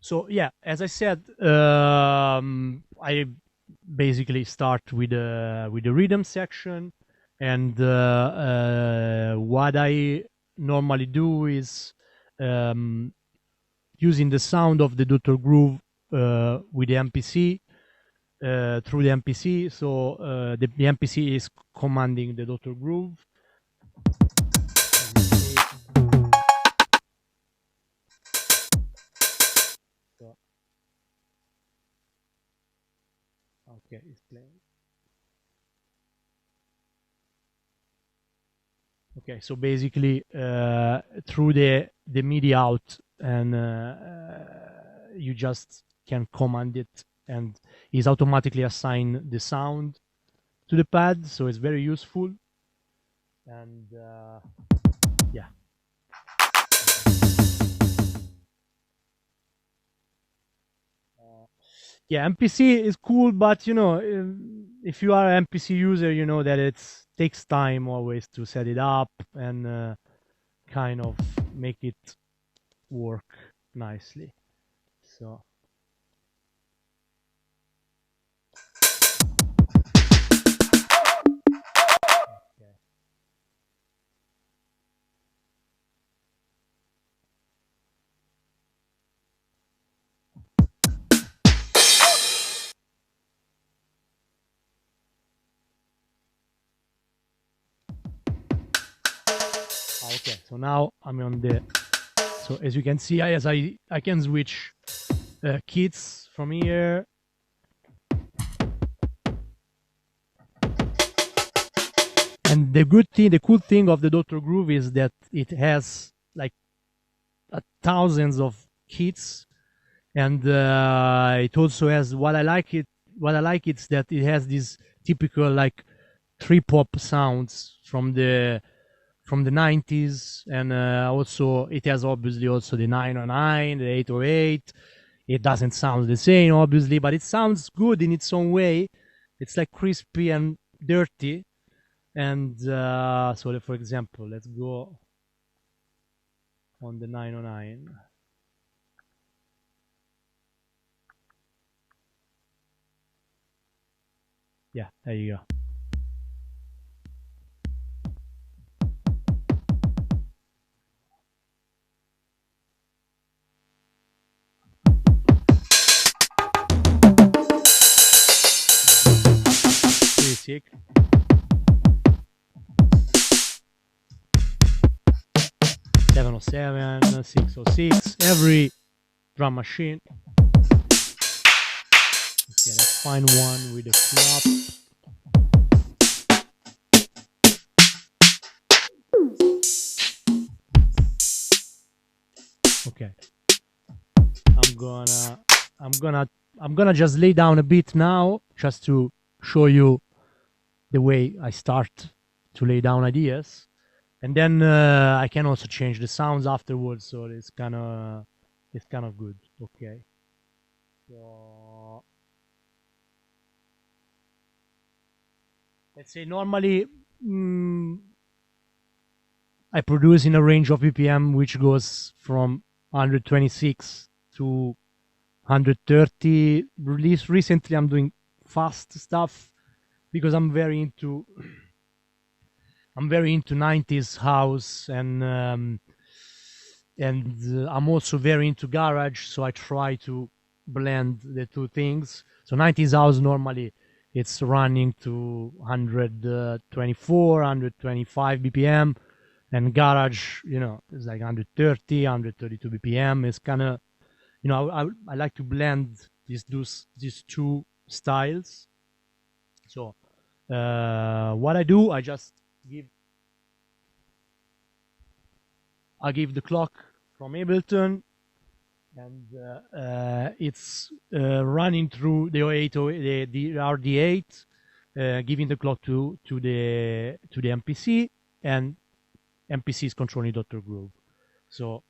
So yeah, as I said, I basically start with the rhythm section, and what I normally do is um, using the sound of the Dr. Groove with the MPC through the MPC. So the MPC is commanding the Dr. Groove. So, okay, it's playing. Okay, so basically through the MIDI out, and you just can command it, and is automatically assign the sound to the pad, so it's very useful. And yeah. Yeah, MPC is cool, but you know, if you are an MPC user, you know that it takes time always to set it up and kind of make it work nicely. So okay. Okay, so now I'm on the. So as you can see, I can switch kits from here. And the cool thing of the Dr. Groove is that it has like thousands of kits, and it also has what I like it's that it has these typical like trip hop sounds from the 90s, and also it has obviously also the 909, the 808. It doesn't sound the same obviously, but it sounds good in its own way. It's like crispy and dirty. And so for example, let's go on the 909. Yeah, there you go. Pretty sick. Seven oh seven, 606, every drum machine. Okay, let's find one with a flop. Okay. I'm gonna just lay down a bit now, just to show you the way I start to lay down ideas, and then I can also change the sounds afterwards. So it's kind of good. Okay. So let's say normally I produce in a range of BPM which goes from 126 to 130. Release recently, I'm doing fast stuff because I'm very into 90s house, and I'm also very into garage, so I try to blend the two things. So 90s house normally it's running to 124, 125 BPM, and garage, you know, is like 130, 132 BPM. It's kind of, you know, I like to blend these two styles. So what I do, I just give the clock from Ableton, and it's running through the 08, the RD8, giving the clock to the MPC, and MPC is controlling Dr. Groove. So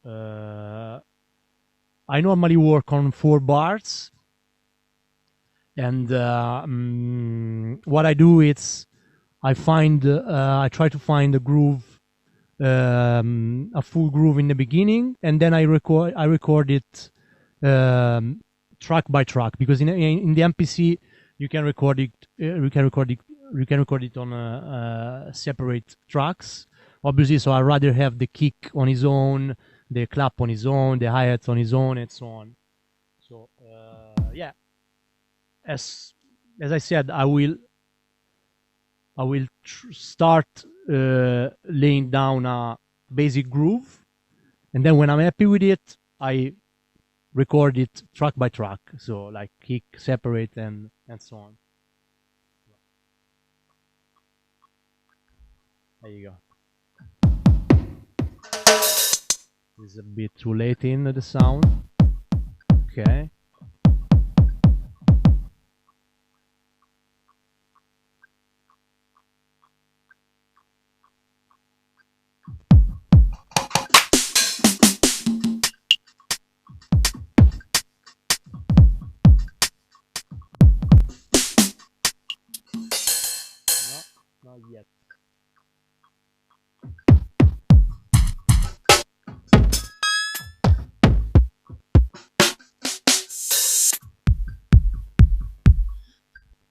I normally work on 4 bars, and what I do is I try to find a groove, a full groove in the beginning, and then I record it track by track, because in the MPC you can record it on separate tracks, obviously. So I'd rather have the kick on his own, the clap on his own, the hi-hat on his own, and so on. So yeah, as I said, I will start laying down a basic groove, and then when I'm happy with it, I record it track by track, so like kick separate and so on. There you go. It's a bit too late in the sound. Okay. No, not yet.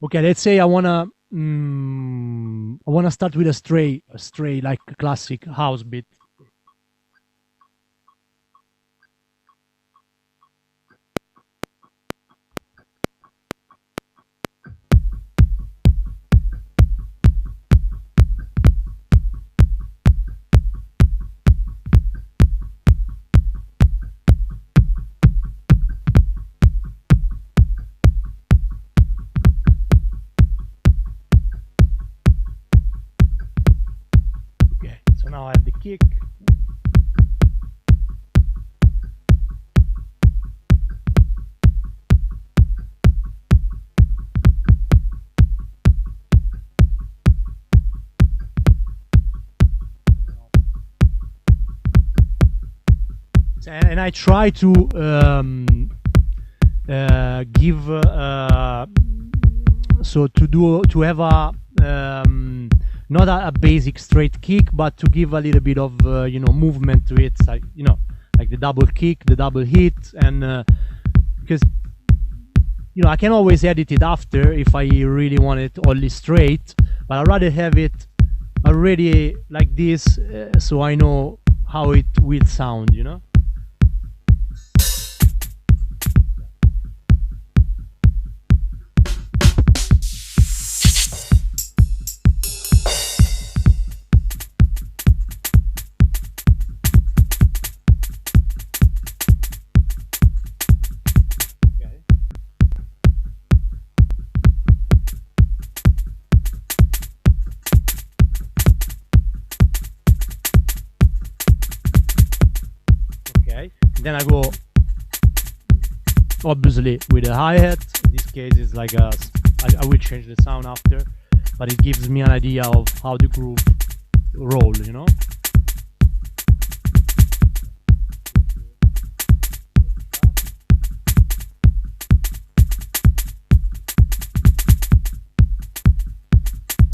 Okay, let's say I wanna start with a stray like a classic house beat. Okay, so now I have the kick. And I try to give so to have a not a basic straight kick, but to give a little bit of movement to it, like like the double kick, the double hit, and because I can always edit it after if I really want it only straight, but I'd rather have it already like this, so I know how it will sound, Then I go obviously with a hi-hat. In this case it's like I will change the sound after, but it gives me an idea of how the groove roll,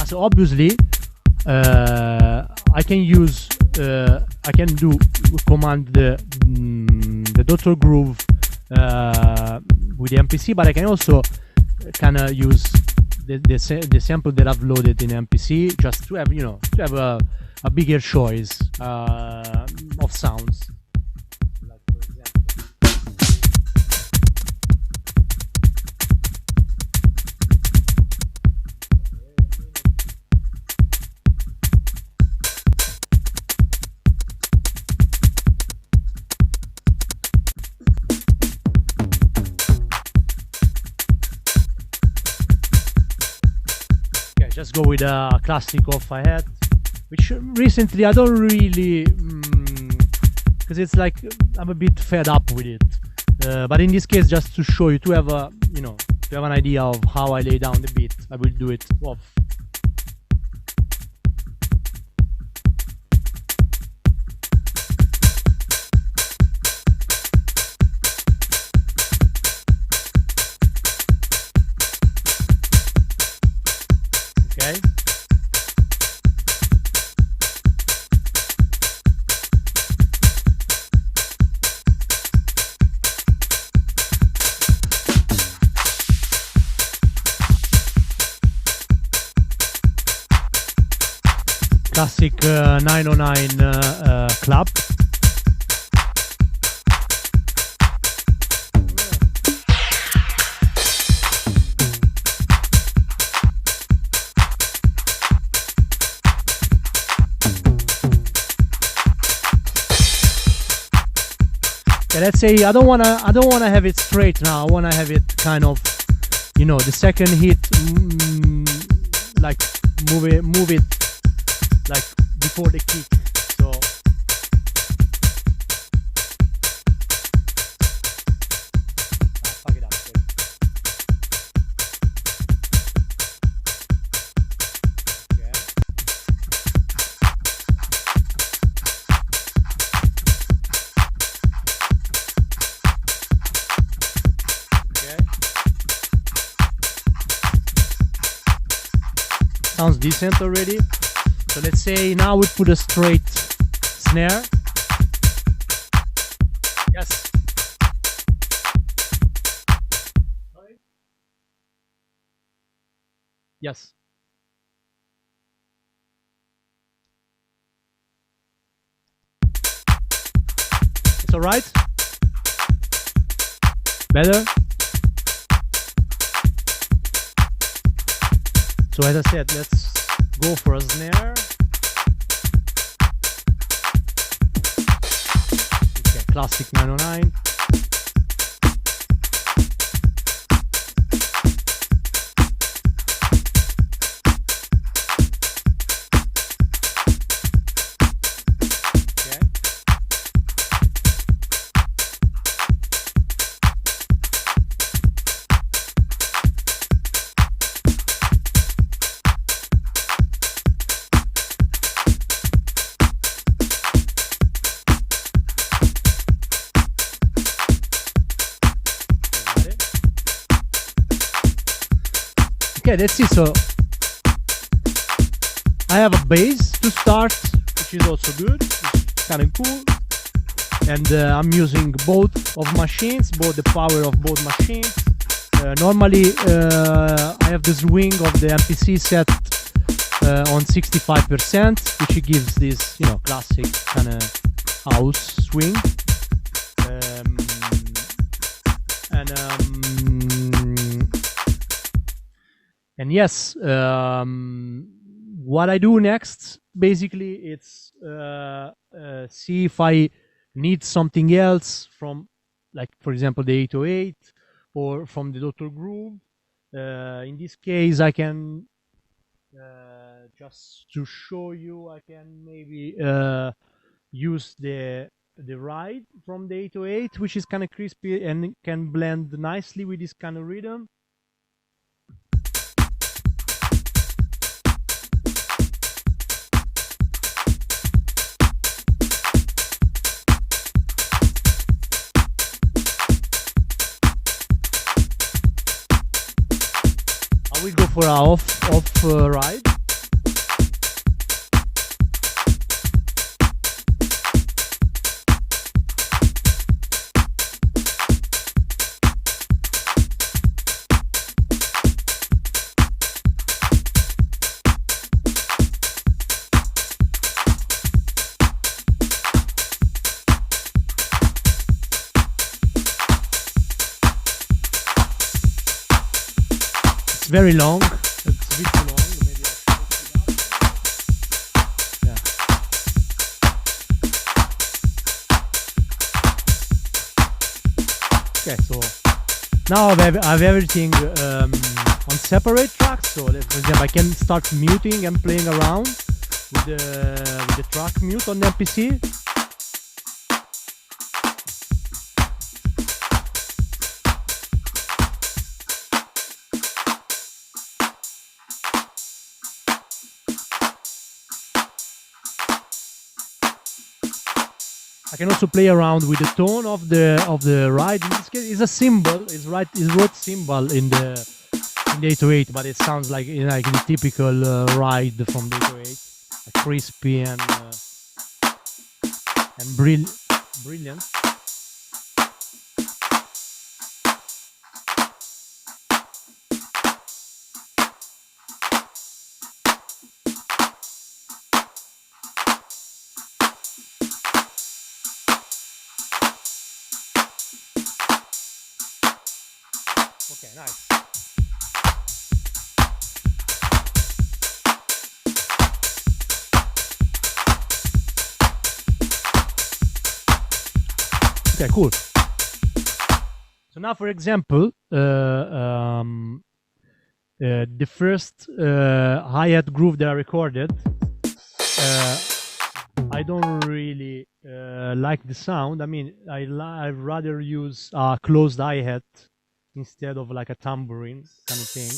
So obviously I can use I can do command the Dr. Groove with the MPC, but I can also kind of use the sample that I've loaded in MPC, just to have a bigger choice of sounds. Like for example. Just go with a classic off hi-hat, which recently I don't really, because it's like I'm a bit fed up with it. But in this case, just to show you, to have a to have an idea of how I lay down the beat, I will do it off. Okay. classic 909 club. Yeah, let's say I don't wanna have it straight now. I wanna have it kind of, you know, the second hit, like move it like before the kick. So fuck it up. Okay. Sounds decent already. So let's say now we put a straight snare. Yes. Yes. It's all right. Better. So as I said, let's go for a snare. Okay, classic 909. Okay. Okay, let's see. So I have a bass to start, which is also good. It's kind of cool. And I'm using both of machines, both the power of both machines. Normally, I have the swing of the MPC set on 65%, which gives this, you know, classic kind of house swing. And yes, what I do next, basically, it's see if I need something else from, like, for example, the 808 or from the Dr. Groove. In this case, I can, just to show you, I can maybe use the ride from the 808, which is kind of crispy and can blend nicely with this kind of rhythm. We go for our off ride. Very long. It's a bit too long. Maybe I should yeah. Okay, so now I have everything on separate tracks. So, for example, I can start muting and playing around with the track mute on the MPC. I can also play around with the tone of the ride. In this case, it's a cymbal. It's wrote cymbal in the 808, but it sounds like the typical ride from the 808, crispy and brilliant. Okay, nice. Okay, cool. So now, for example, the first hi-hat groove that I recorded, uh, I don't really like the sound. I mean, I'd rather use a closed hi-hat instead of like a tambourine kind of thing.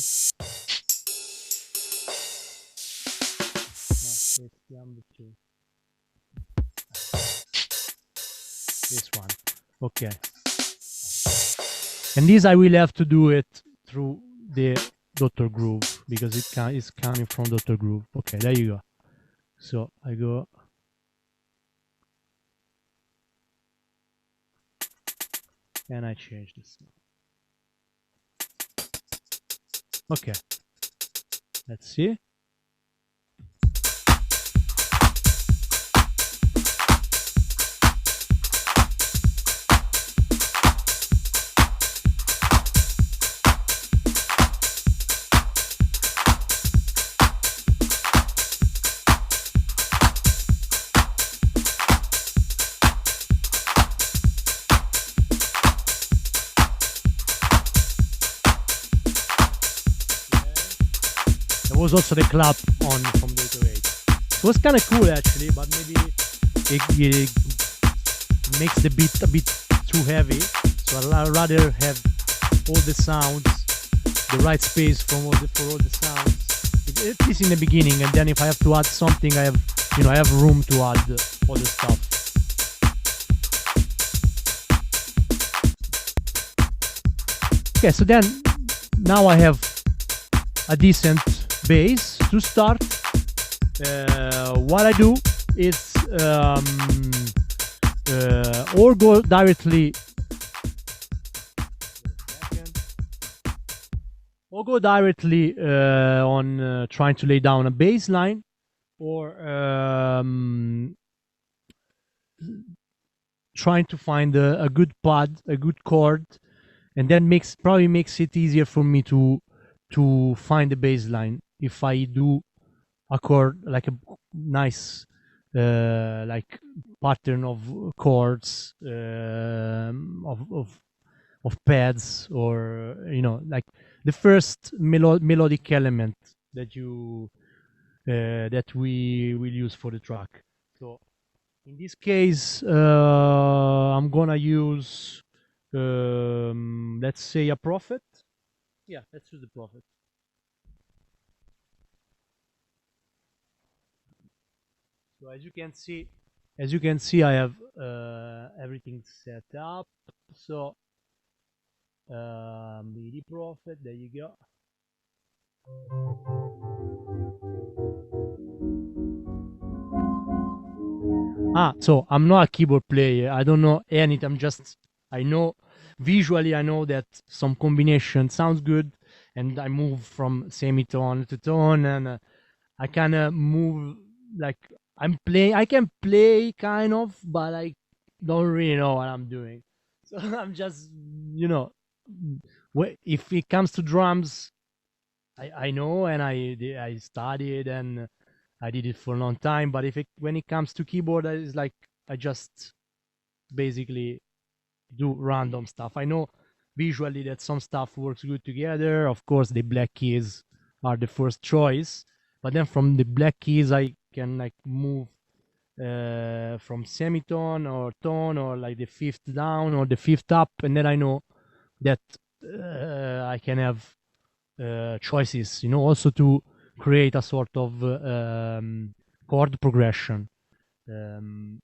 No, it's number two. This one. Okay. And this I will have to do it through the Dr. Groove because it's coming from Dr. Groove. Okay, there you go. So I go. And I change this. Okay. Let's see. There was also the clap on from the 808. It was kind of cool actually, but maybe it makes the beat a bit too heavy. So I'd rather have all the sounds, the right space for all the sounds. At least in the beginning, and then if I have to add something, I have room to add all the stuff. Okay, so then now I have a decent bass to start. What I do is or go directly on trying to lay down a bass line, or trying to find a good pad, a good chord, and then probably makes it easier for me to find the bass line if I do a chord like a nice like pattern of chords, of pads, or like the first melodic element that we will use for the track. So in this case, I'm gonna use let's say a prophet. Yeah, let's use the prophet. So as you can see, I have everything set up. So MIDI Prophet, there you go. So I'm not a keyboard player. I don't know anything. I know visually, I know that some combination sounds good, and I move from semitone to tone, and I kind of move like I can play kind of, but I don't really know what I'm doing. So I'm just, you know, if it comes to drums, I know, and I studied, and I did it for a long time. But when it comes to keyboard, it's like I just basically do random stuff. I know visually that some stuff works good together. Of course, the black keys are the first choice, but then from the black keys, I can like move from semitone or tone, or like the fifth down or the fifth up, and then I know that I can have choices, also to create a sort of chord progression, um,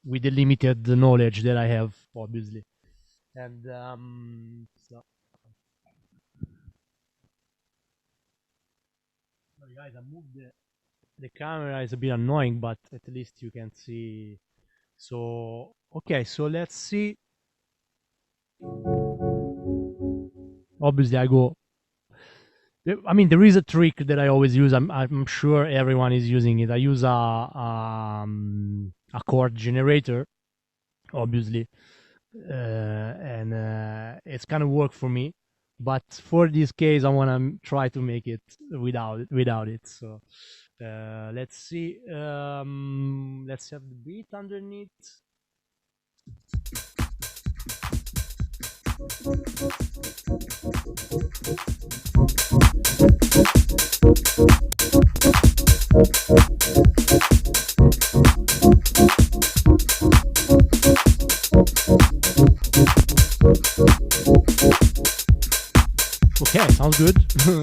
with the limited knowledge that I have, obviously. And so, sorry guys, I moved the camera. Is a bit annoying, but at least you can see. So okay, so let's see. Obviously, I mean, there is a trick that I always use. I'm sure everyone is using it. I use a chord generator, obviously, and it's kind of work for me. but for this case, I want to try to make it without it. So let's see. Let's have the beat underneath. Okay, sounds good.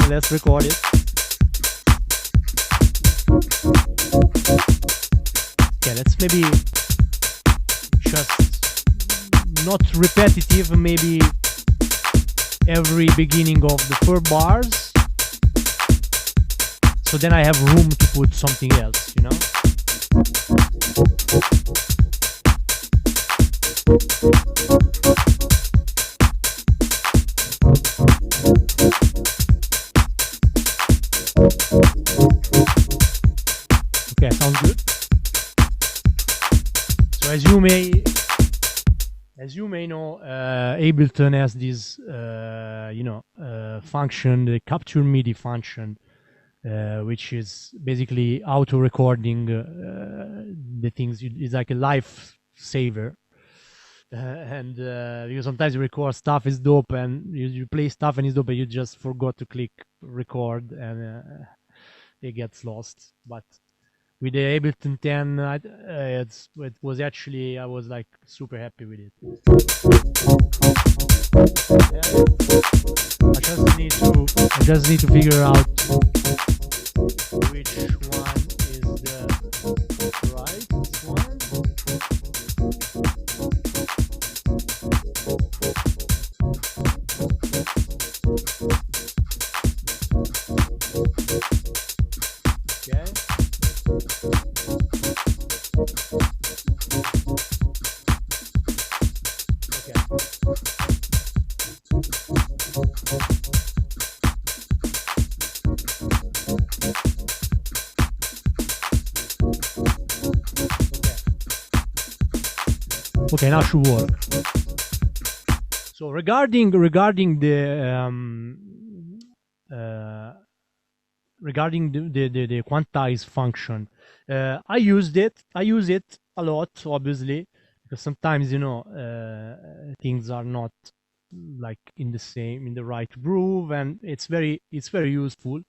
Let's record it. Okay, let's maybe just not repetitive, maybe every beginning of the 4 bars. So then I have room to put something else, you know? Okay, sounds good. So as you may know, Ableton has this, function, the capture MIDI function, which is basically auto-recording the things. It's like a lifesaver. And because sometimes you record stuff is dope, and you play stuff and it's dope, but you just forgot to click record, and it gets lost. But with the Ableton 10, it was actually, I was like super happy with it. I just need to figure out which one is the right one. Okay. Okay, now it should work. So regarding the quantize function, I use it a lot, obviously, because sometimes things are not like in the right groove, and it's very useful.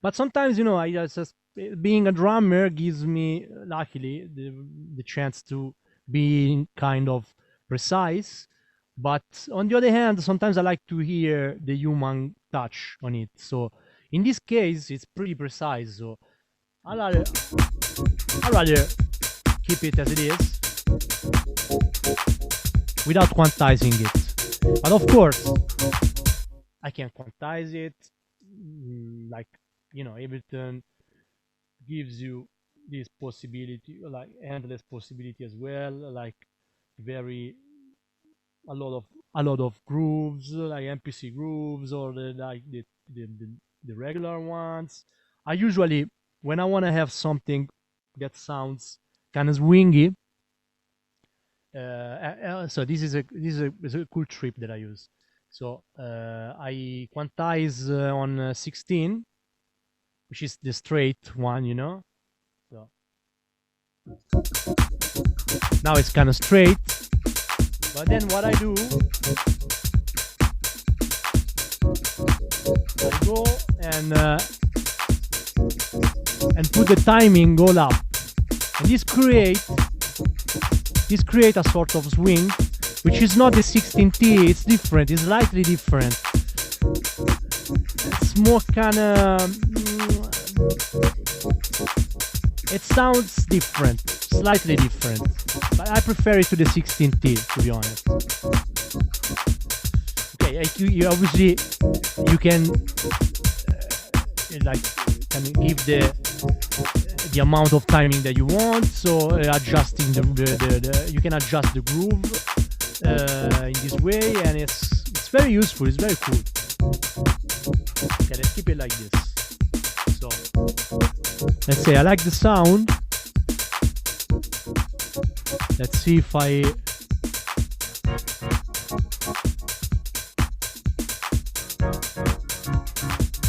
But sometimes I just being a drummer gives me, luckily, the chance to be kind of precise. But on the other hand, sometimes I like to hear the human touch on it. So in this case, it's pretty precise. So I'd rather keep it as it is without quantizing it. But of course, I can quantize it. Like, Ableton gives you this possibility, like endless possibility as well, like a lot of grooves, like MPC grooves, or the regular ones. I usually, when I want to have something that sounds kind of swingy, so this is a cool trick that I use. So I quantize on 16, which is the straight one, So now it's kind of straight, but then what I do, I go and put the timing all up, and this create a sort of swing, which is not the 16T. It's different. It's slightly different. It's more kind of. It sounds different, slightly different, but I prefer it to the 16T, to be honest. Okay, you obviously you can can give the amount of timing that you want. So adjusting the you can adjust the groove in this way, and it's very useful. It's very cool. Okay, let's keep it like this. So let's say I like the sound. Let's see if I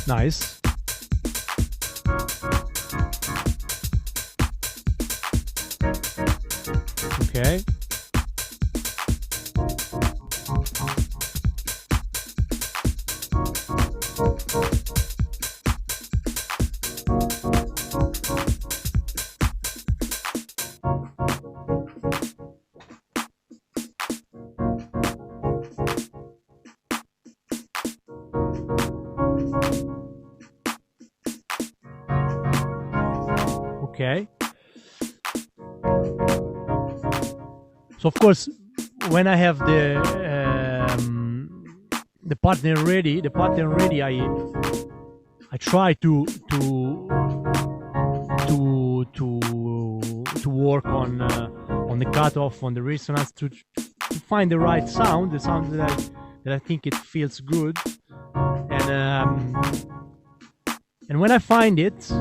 Nice. Okay. Okay. So of course, when I have the pattern ready, I try to work on the cutoff, on the resonance, to find the right sound, the sound that I think it feels good, and when I find it,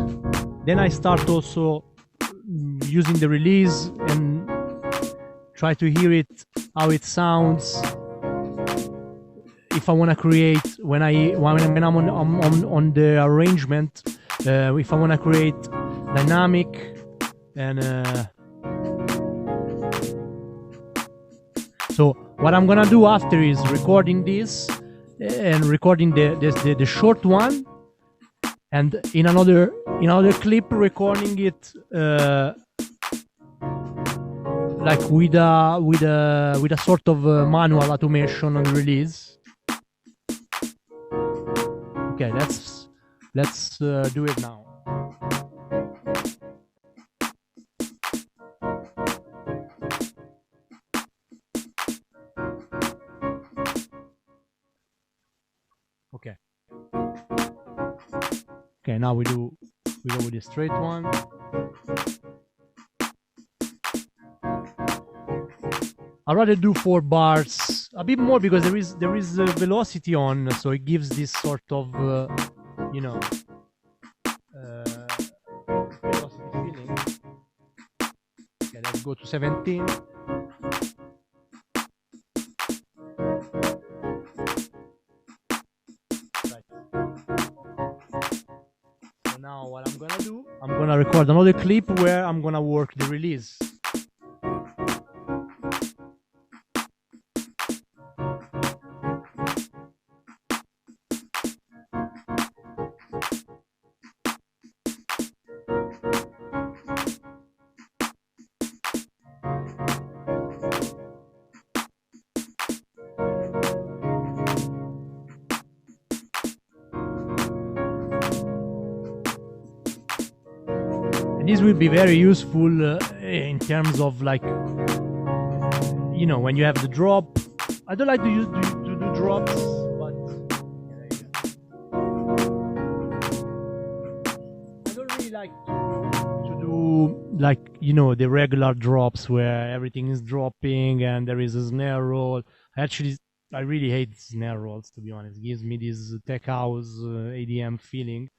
then I start also using the release and try to hear it, how it sounds. If I want to create, when I'm on the arrangement, if I want to create dynamic, and so what I'm gonna do after is recording this and recording the short one, and in another clip recording it like with a sort of manual automation on the release. Okay, let's do it now. Okay. Okay, now we go with the straight one. I'd rather do 4 bars, a bit more, because there is velocity on, so it gives this sort of velocity feeling. Okay, let's go to 17. Right. So now what I'm gonna do, I'm gonna record another clip where I'm gonna work the release. And this will be very useful in terms of, like, when you have the drop. I don't like to do drops, but I don't really like to do, like, the regular drops where everything is dropping and there is a snare roll. I really hate snare rolls, to be honest. It gives me this tech house ADM feeling,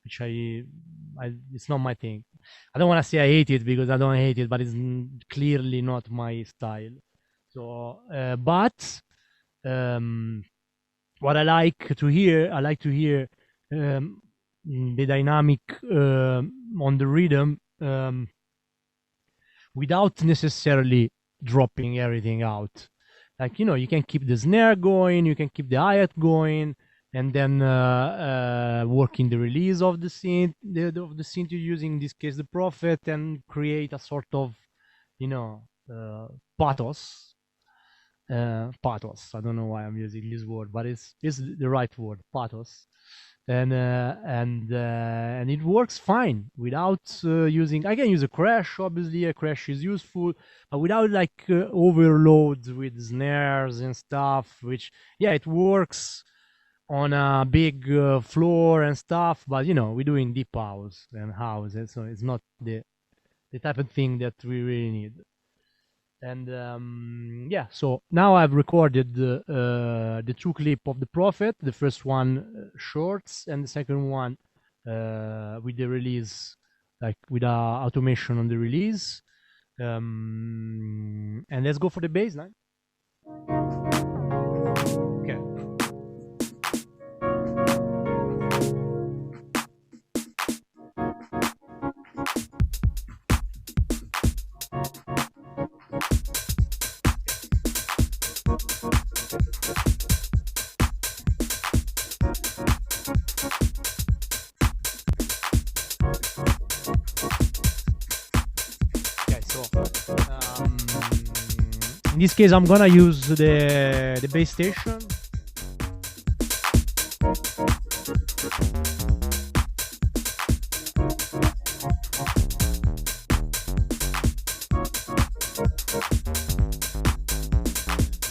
which it's not my thing. I don't want to say I hate it, because I don't hate it, but it's clearly not my style. So, but what I like to hear the dynamic on the rhythm, without necessarily dropping everything out. Like, you can keep the snare going, you can keep the hi-hat going, and then working the release of the synth, of the synth you're using, in this case the Prophet, and create a sort of, pathos. Pathos. I don't know why I'm using this word, but it's the right word, pathos. And it works fine without using. I can use a crash. Obviously, a crash is useful, but without, like, overload with snares and stuff. Which, yeah, it works on a big floor and stuff, but we're doing deep house and house, and so it's not the type of thing that we really need. And yeah, so now I've recorded the 2 clip of the Prophet. The first one shorts, and the second one with the release, like with automation on the release. And let's go for the bass line. Okay. In this case, I'm gonna use the bass station.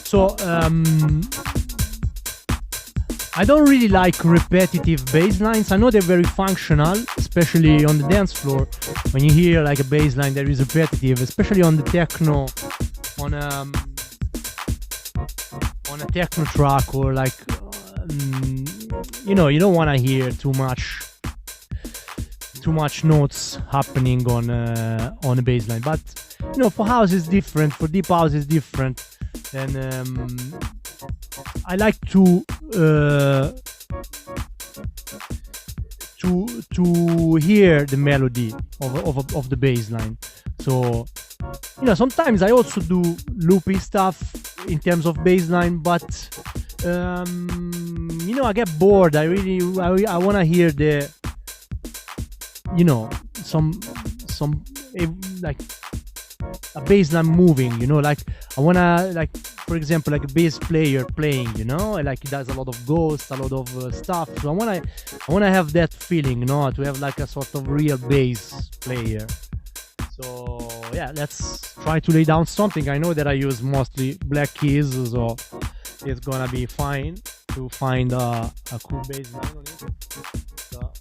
So I don't really like repetitive bass lines. I know they're very functional, especially on the dance floor. When you hear like a bass line that is repetitive, especially on the techno, on a techno track, or like you know, you don't want to hear too much notes happening on a bass line. But you know, for house is different, for deep house is different, and I like to hear the melody of the bass line. So you know, sometimes I also do loopy stuff in terms of bass line, but you know, I get bored. I want to hear the, you know, some like a bass line moving, you know, like I wanna, like for example, like a bass player playing, you know, like he does a lot of ghosts, a lot of stuff. So I wanna have that feeling, you know, to have like a sort of real bass player. So yeah, let's try to lay down something. I know that I use mostly black keys, so it's gonna be fine to find a cool bass line on it. So,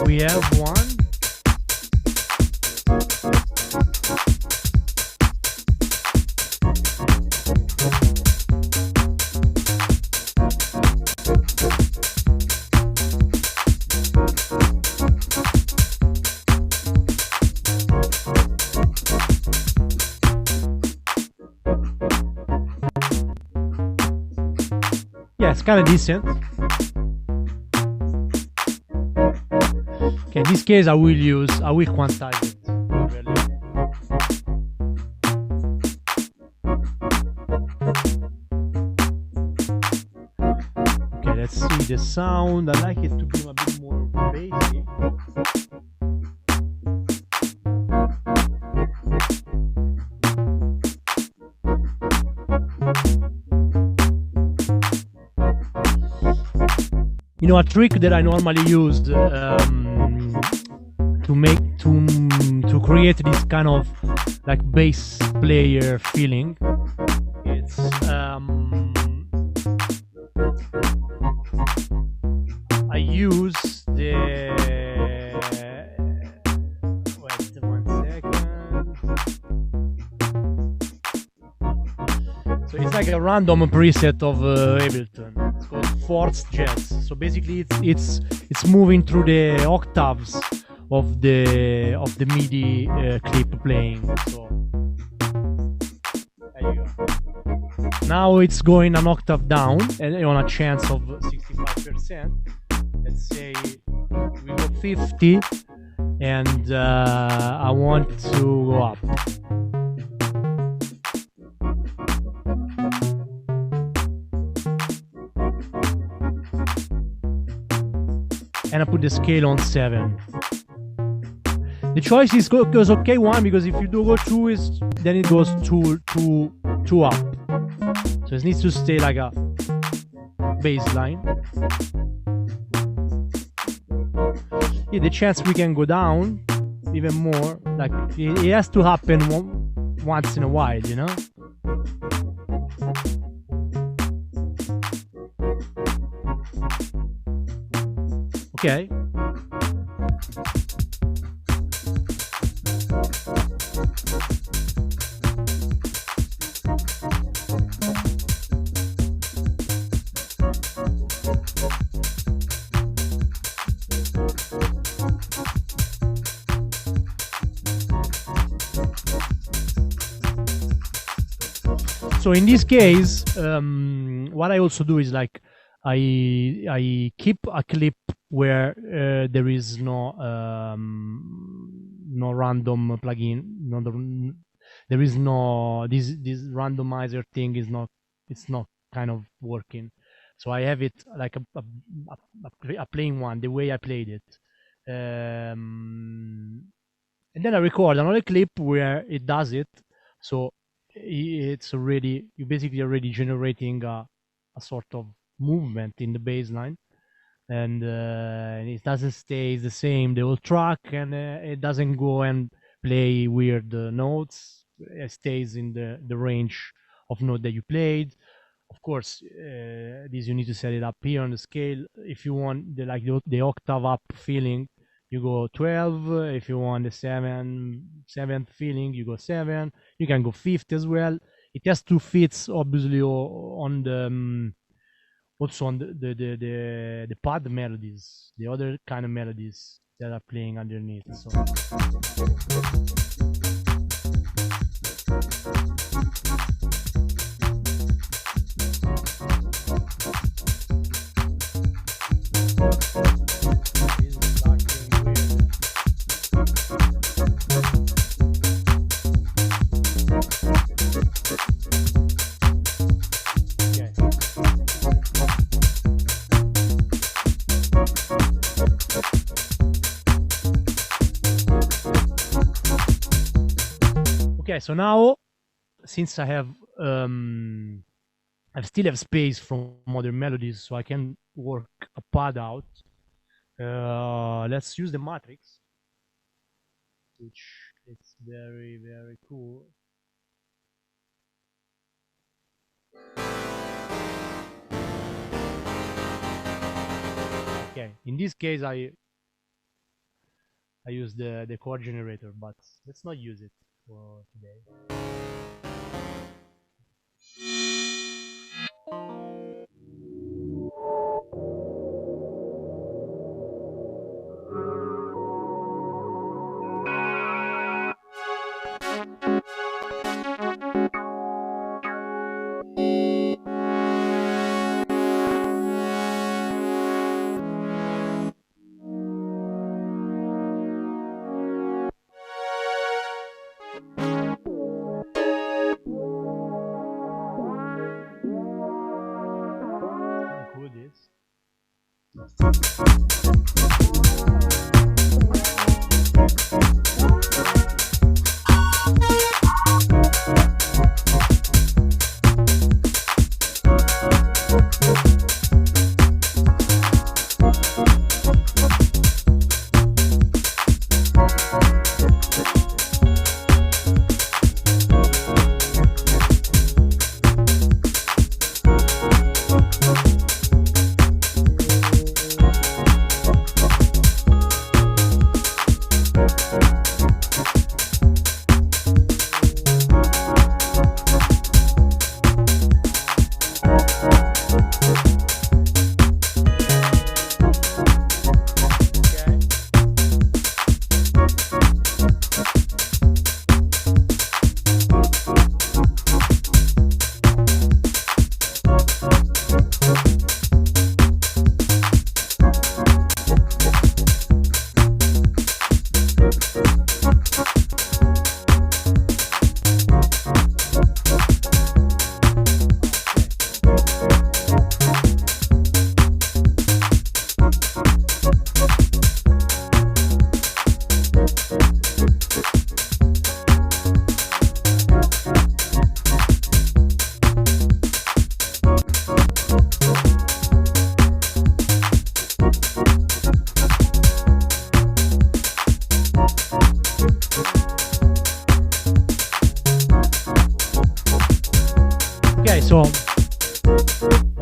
we have one. Yeah, it's kind of decent. Okay, in this case I will quantize it. Okay, let's see the sound. I like it to be a bit more bassy. You know, a trick that I normally use to create this kind of like bass player feeling, it's I use the wait 1 second. So it's like a random preset of Ableton. It's called Forced Jazz. So basically it's moving through the octaves of the MIDI clip playing. So there you go. Now it's going an octave down and on a chance of 65%. Let's say we go 50, and I want to go up. And I put the scale on 7. The choice is goes okay 1 because if you do go 2 is then it goes 2 up. So it needs to stay like a baseline. Yeah, the chance we can go down even more, like it has to happen once in a while, you know. Okay. So in this case, what I also do is like I keep a clip where there is no random plugin, there is no this randomizer thing is not, it's not kind of working. So I have it like a plain one, the way I played it, and then I record another clip where it does it. So it's already, you basically already generating a sort of movement in the bass line, and it doesn't stay the same the whole track, and it doesn't go and play weird notes. It stays in the range of note that you played. Of course, this you need to set it up here on the scale. If you want the octave up feeling, you go 12. If you want the seventh feeling, you go 7. You can go fifth as well. It has to fit obviously on the also on the pad melodies, the other kind of melodies that are playing underneath. So okay, so now since I have I still have space from other melodies, so I can work a pad out. Let's use the matrix, which is very, very cool. Okay, in this case I use the chord generator, but let's not use it for today.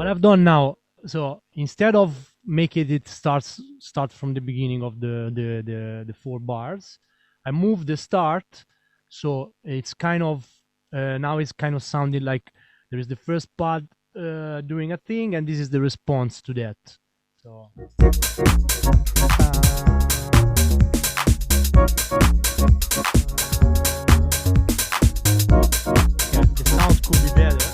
what I've done now, so instead of making it start from the beginning of the 4 bars, I move the start, so it's kind of now it's kind of sounding like there is the first part doing a thing, and this is the response to that. So yeah, the sound could be better.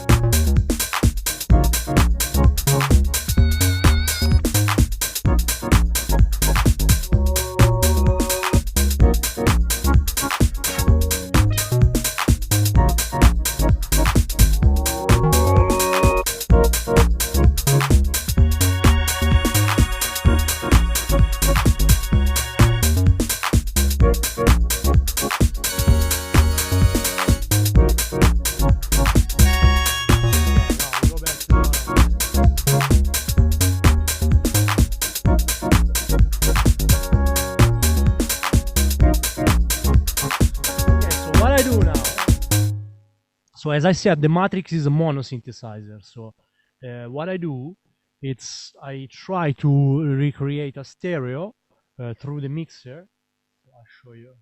Yeah, no, go back to okay, so what I do now, so as I said, the matrix is a mono synthesizer. So what I do, it's I try to recreate a stereo through the mixer. So I'll show you.